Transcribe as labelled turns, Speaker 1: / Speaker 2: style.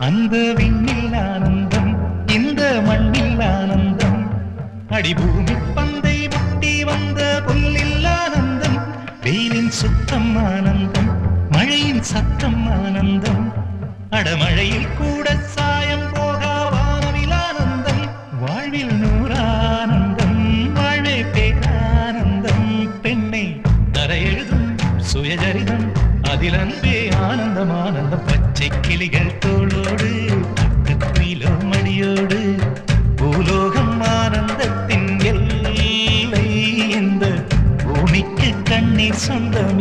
Speaker 1: அந்த விண்ணில் ஆனந்தம் இந்த மண்ணில் ஆனந்தம் அடிபூமி பந்தை முட்டி வந்த புல்லில் ஆனந்தம் வெயிலின் சுத்தம் ஆனந்தம் மழையின் சத்தம் ஆனந்தம் அடமழையில் கூட சாயம் போகா வானவில் ஆனந்தம் வாழ்வில் நூறானந்தம் வாழ்வே பேரானந்தம் பெண்ணை தரையெழுதும் சுயஜரிதம் அதில் அன்பே ஆனந்தம் ஆனந்தம் பச்சை கிளிகள் தோளோடு பக்கத்திலோ மடியோடு பூலோகம் ஆனந்தத்தின் எல்லை இந்த பூமிக்கு கண்ணீர் சொந்தம்